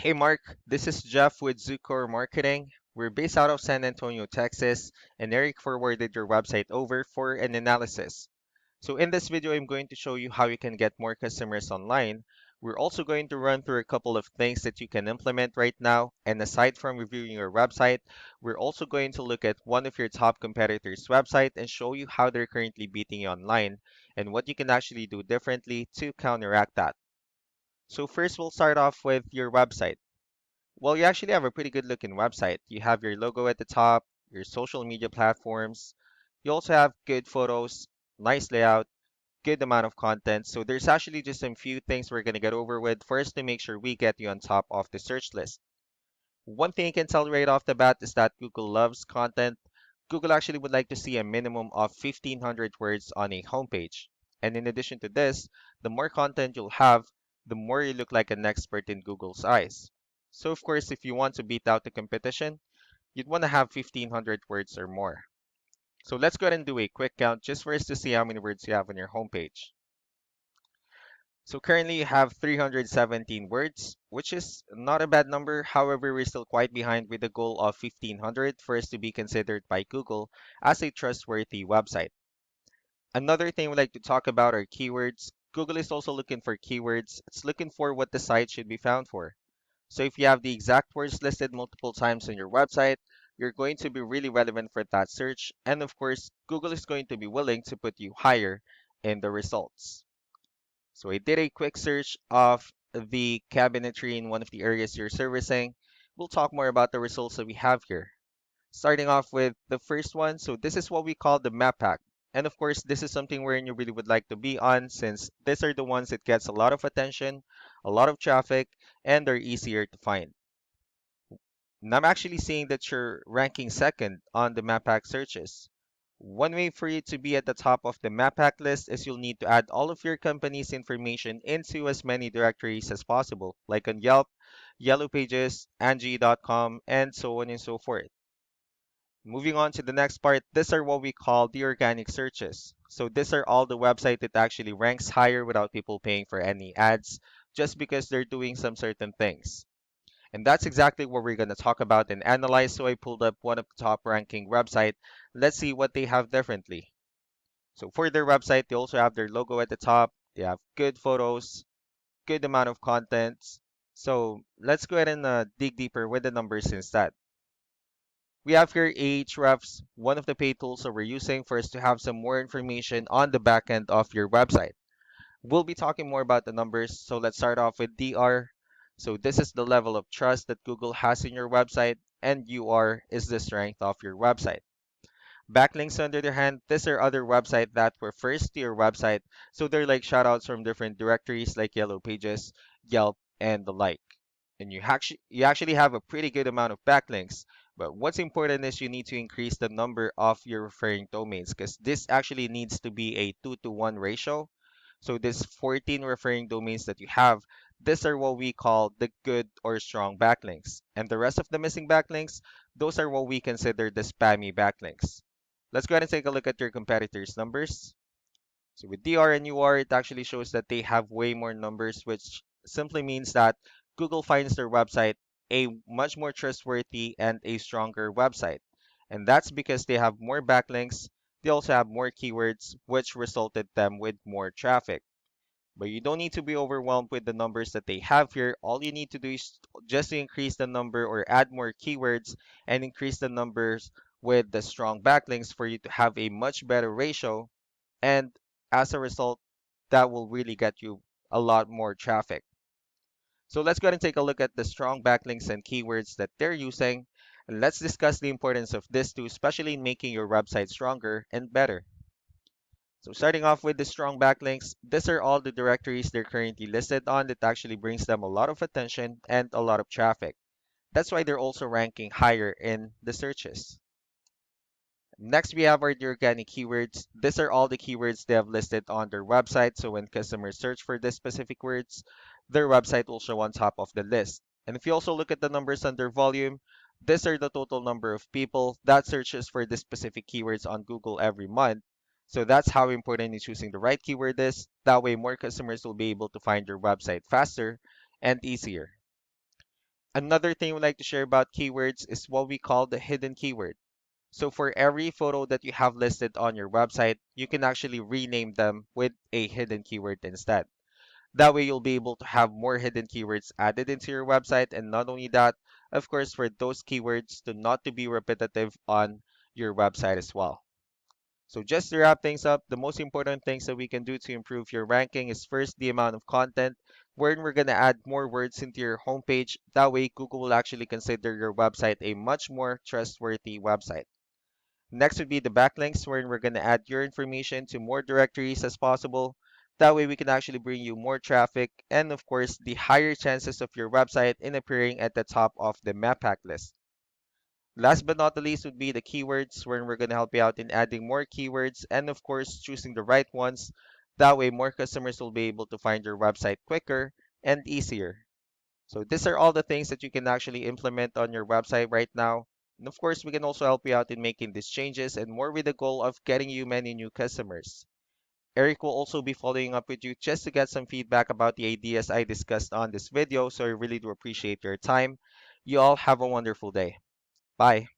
Hey Mark, this is Jeff with Zucor Marketing. We're based out of San Antonio, Texas, and Eric forwarded your website over for an analysis. So in this video, I'm going to show you how you can get more customers online. We're also going to run through a couple of things that you can implement right now. And aside from reviewing your website, we're also going to look at one of your top competitors' website and show you how they're currently beating you online and what you can actually do differently to counteract that. So first, we'll start off with your website. Well, you actually have a pretty good looking website. You have your logo at the top, your social media platforms. You also have good photos, nice layout, good amount of content. So there's actually just a few things we're going to get over with first to make sure we get you on top of the search list. One thing you can tell right off the bat is that Google loves content. Google actually would like to see a minimum of 1,500 words on a homepage. And in addition to this, the more content you'll have, the more you look like an expert in Google's eyes. So of course, if you want to beat out the competition, you'd want to have 1,500 words or more. So let's go ahead and do a quick count just for us to see how many words you have on your homepage. So currently you have 317 words, which is not a bad number. However, we're still quite behind with the goal of 1,500 for us to be considered by Google as a trustworthy website. Another thing we'd like to talk about are keywords. Google is also looking for keywords. It's looking for what the site should be found for. So if you have the exact words listed multiple times on your website, you're going to be really relevant for that search. And of course, Google is going to be willing to put you higher in the results. So I did a quick search of the cabinetry in one of the areas you're servicing. We'll talk more about the results that we have here. Starting off with the first one. So this is what we call the map pack. And of course, this is something wherein you really would like to be on since these are the ones that gets a lot of attention, a lot of traffic, and they're easier to find. And I'm actually seeing that you're ranking second on the map pack searches. One way for you to be at the top of the map pack list is you'll need to add all of your company's information into as many directories as possible, like on Yelp, Yellow Pages, Angie.com, and so on and so forth. Moving on to the next part, these are what we call the organic searches. So these are all the website that actually ranks higher without people paying for any ads, just because they're doing some certain things. And that's exactly what we're going to talk about and analyze. So I pulled up one of the top ranking website. Let's see what they have differently. So for their website, they also have their logo at the top. They have good photos, good amount of contents. So let's go ahead and dig deeper with the numbers instead. We have here Ahrefs, one of the paid tools that we're using for us to have some more information on the back end of your website. We'll be talking more about the numbers, so let's start off with DR. So this is the level of trust that Google has in your website, and UR is the strength of your website. Backlinks, on the other hand, these are other websites that were first to your website, so they're like shoutouts from different directories like Yellow Pages, Yelp, and the like. And you actually have a pretty good amount of backlinks. But what's important is you need to increase the number of your referring domains because this actually needs to be a 2-to-1 ratio. So this 14 referring domains that you have, these are what we call the good or strong backlinks. And the rest of the missing backlinks, those are what we consider the spammy backlinks. Let's go ahead and take a look at your competitors' numbers. So with DR and UR, it actually shows that they have way more numbers, which simply means that Google finds their website a much more trustworthy and a stronger website. And that's because they have more backlinks. They also have more keywords, which resulted them with more traffic. But you don't need to be overwhelmed with the numbers that they have here. All you need to do is just to increase the number or add more keywords and increase the numbers with the strong backlinks for you to have a much better ratio. And as a result, that will really get you a lot more traffic. So let's go ahead and take a look at the strong backlinks and keywords that they're using. And let's discuss the importance of this too, especially in making your website stronger and better. So starting off with the strong backlinks, these are all the directories they're currently listed on that actually brings them a lot of attention and a lot of traffic. That's why they're also ranking higher in the searches. Next, we have our the organic keywords. These are all the keywords they have listed on their website. So when customers search for these specific words, their website will show on top of the list. And if you also look at the numbers under volume, these are the total number of people that searches for this specific keywords on Google every month. So that's how important choosing the right keyword is. That way, more customers will be able to find your website faster and easier. Another thing we'd like to share about keywords is what we call the hidden keyword. So for every photo that you have listed on your website, you can actually rename them with a hidden keyword instead. That way you'll be able to have more hidden keywords added into your website. And not only that, of course, for those keywords to not to be repetitive on your website as well. So just to wrap things up, the most important things that we can do to improve your ranking is first the amount of content, wherein we're going to add more words into your homepage. That way Google will actually consider your website a much more trustworthy website. Next would be the backlinks, wherein we're going to add your information to more directories as possible. That way we can actually bring you more traffic and of course the higher chances of your website in appearing at the top of the map pack list. Last but not the least would be the keywords, wherein we're going to help you out in adding more keywords and of course choosing the right ones. That way more customers will be able to find your website quicker and easier. So these are all the things that you can actually implement on your website right now. And of course, we can also help you out in making these changes and more with the goal of getting you many new customers. Eric will also be following up with you just to get some feedback about the ideas I discussed on this video. So I really do appreciate your time. You all have a wonderful day. Bye.